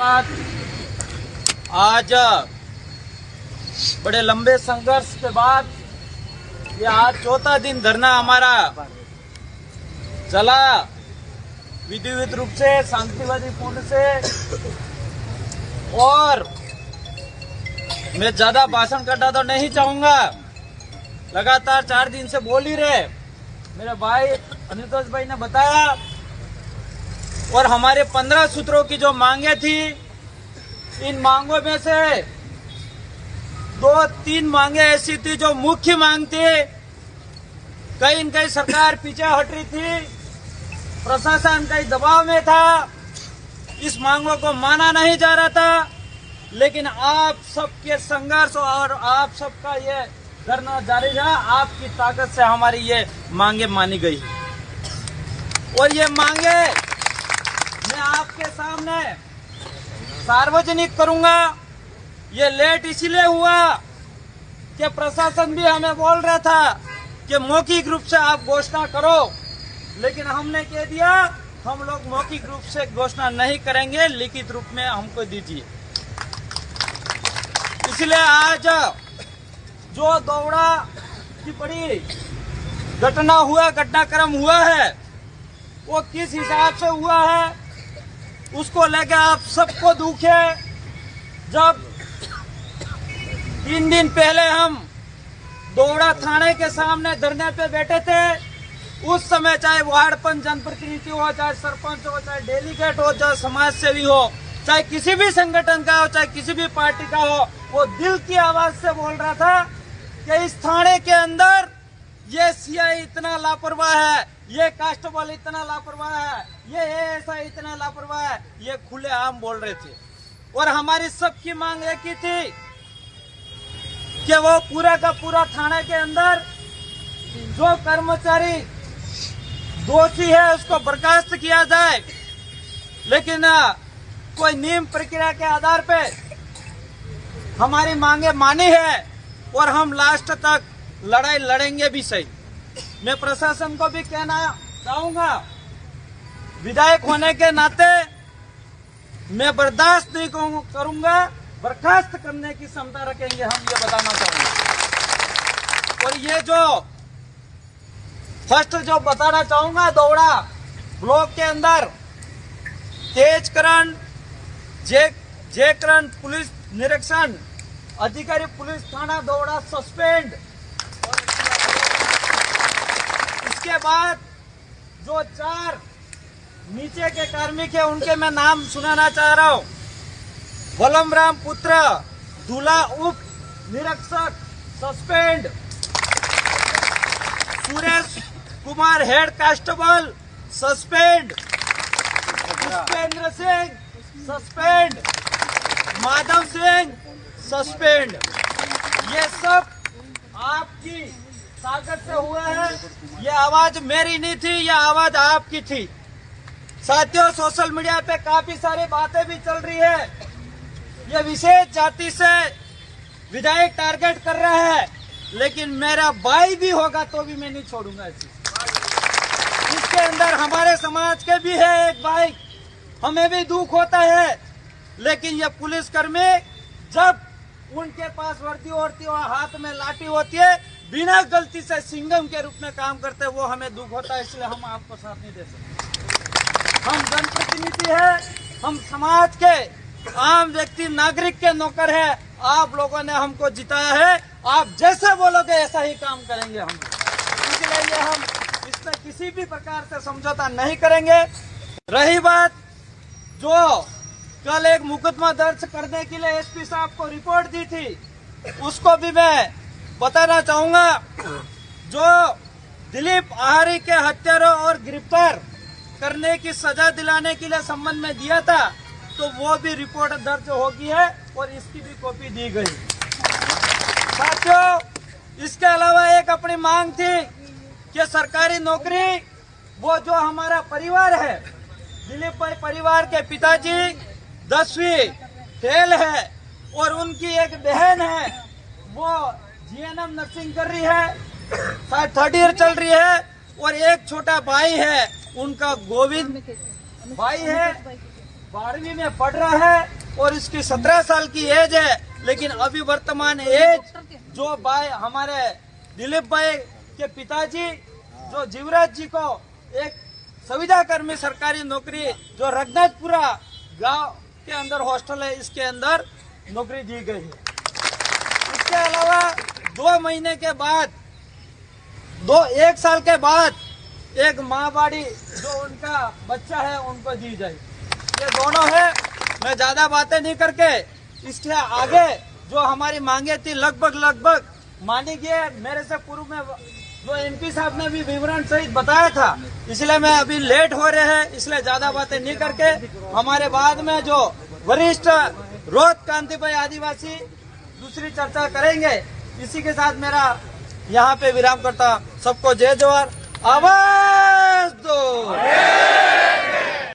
आज बड़े लंबे संघर्ष के बाद ये आज चौथा दिन धरना हमारा चला, विधिवत रूप से शांतिवादी पूर्ण से। और मैं ज्यादा भाषण करना तो नहीं चाहूंगा, लगातार 4 दिन से बोल ही रहे मेरे भाई अनुतोष भाई ने बताया। और हमारे 15 सूत्रों की जो मांगे थी, इन मांगों में से 2-3 मांगे ऐसी थी जो मुख्य मांग थी। कहीं न कहीं सरकार पीछे हट रही थी, प्रशासन कई दबाव में था, इस मांगों को माना नहीं जा रहा था। लेकिन आप सबके संघर्ष और आप सबका ये धरना जारी रहा, आपकी ताकत से हमारी ये मांगे मानी गई। और ये मांगे मैं आपके सामने सार्वजनिक करूंगा। ये लेट इसलिए हुआ कि प्रशासन भी हमें बोल रहा था कि मौखिक रूप से आप घोषणा करो, लेकिन हमने कह दिया हम लोग मौखिक रूप से घोषणा नहीं करेंगे, लिखित रूप में हमको दीजिए। इसलिए आज जो दौड़ा की बड़ी घटनाक्रम हुआ है, वो किस हिसाब से हुआ है उसको लेकर आप सबको दुख है। जब 3 दिन पहले हम दौड़ा थाने के सामने धरने पे बैठे थे, उस समय चाहे वार्ड पंच जनप्रतिनिधि हो, चाहे सरपंच हो, चाहे डेलीगेट हो, चाहे समाज सेवी हो, चाहे किसी भी संगठन का हो, चाहे किसी भी पार्टी का हो, वो दिल की आवाज से बोल रहा था कि इस थाने के अंदर ये सीआई इतना लापरवाह है, ये कांस्टेबल इतना लापरवाह है, ये एएसआई इतना लापरवाह है, ये खुलेआम बोल रहे थे। और हमारी सबकी मांग एक ही थी कि वो पूरा का पूरा थाने के अंदर जो कर्मचारी दोषी है उसको बर्खास्त किया जाए। लेकिन कोई नियम प्रक्रिया के आधार पे हमारी मांगे मानी है और हम लास्ट तक लड़ाई लड़ेंगे भी सही। मैं प्रशासन को भी कहना चाहूंगा, विधायक होने के नाते मैं बर्दाश्त नहीं करूंगा, बर्खास्त करने की क्षमता रखेंगे हम, ये बताना चाहूंगा। और ये जो फर्स्ट जो बताना चाहूंगा, दौड़ा ब्लॉक के अंदर तेजकरण जयकरण पुलिस निरीक्षण अधिकारी पुलिस थाना दौड़ा सस्पेंड। इसके बाद जो 4 नीचे के कार्मिक है उनके मैं नाम सुनाना चाह रहा हूं। वलमराम पुत्र दूल्हा उप निरीक्षक suspend, Suresh Kumar head constable suspend, Pushpendra Singh suspend, Madhav Singh suspend. ये सब आपकी ताकत से हुआ है। ये आवाज मेरी नहीं थी, ये आवाज आपकी थी। साथियों, सोशल मीडिया पे काफी सारी बातें भी चल रही है। ये विशेष जाति से विधायक टारगेट कर रहा है, लेकिन मेरा भाई भी होगा तो भी मैं नहीं छोड़ूंगा इसे। इसके अंदर हमारे समाज के भी है एक भाई, हमें भी दुख होता है। लेकिन ये पुलिसकर्मी जब उनके पास वर्दी होती है और हाथ में लाठी होती है, बिना गलती से सिंघम के रूप में काम करते हैं, वो हमें दुख होता है। इसलिए हम आपको साथ नहीं दे सकते। हम जनप्रतिनिधि है, हम समाज के आम व्यक्ति नागरिक के नौकर है। आप लोगों ने हमको जिताया है, आप जैसा बोलोगे ऐसा ही काम करेंगे हम। इसलिए हम इसमें किसी भी प्रकार से समझौता नहीं करेंगे। रही बात जो कल एक मुकदमा दर्ज करने के लिए एसपी साहब को रिपोर्ट दी थी, उसको भी मैं बताना चाहूंगा। जो दिलीप आहारी के हत्यारों और गिरफ्तार करने की सजा दिलाने के लिए संबंध में दिया था, तो वो भी रिपोर्ट दर्ज होगी है और इसकी भी कॉपी दी गई। साथियों, इसके अलावा एक अपनी मांग थी कि सरकारी नौकरी, वो जो हमारा परिवार है, दिलीप भाई परिवार के पिताजी 10वीं फेल है और उनकी एक बहन है, वो जीएनएम नर्सिंग कर रही है, शायद 3rd ईयर चल रही है। और एक छोटा भाई है, उनका गोविंद भाई है, 12वीं में पढ़ रहा है और इसकी 17 साल की एज है, लेकिन अभी वर्तमान एज जो भाई हमारे दिलीप भाई के पिताजी जो जीवराज जी को एक संविदा कर्मी सरकारी नौकरी जो रघुनाथपुरा गांव के अंदर हॉस्टल है, इसके अंदर नौकरी दी गई है। इसके अलावा 2 महीने के बाद 1 साल के बाद एक माहवाड़ी जो उनका बच्चा है उनको दी जाए। ये दोनों है। मैं ज्यादा बातें नहीं करके इसके आगे जो हमारी मांगे थी लगभग मानी गई। मेरे से पूर्व में जो एमपी साहब ने भी विवरण सहित बताया था, इसलिए मैं अभी लेट हो रहे हैं, इसलिए ज्यादा बातें नहीं करके हमारे बाद में जो वरिष्ठ रोहत कांति भाई आदिवासी दूसरी चर्चा करेंगे। इसी के साथ मेरा यहाँ पे विराम करता। सबको जय जवाहर, आवाज दो।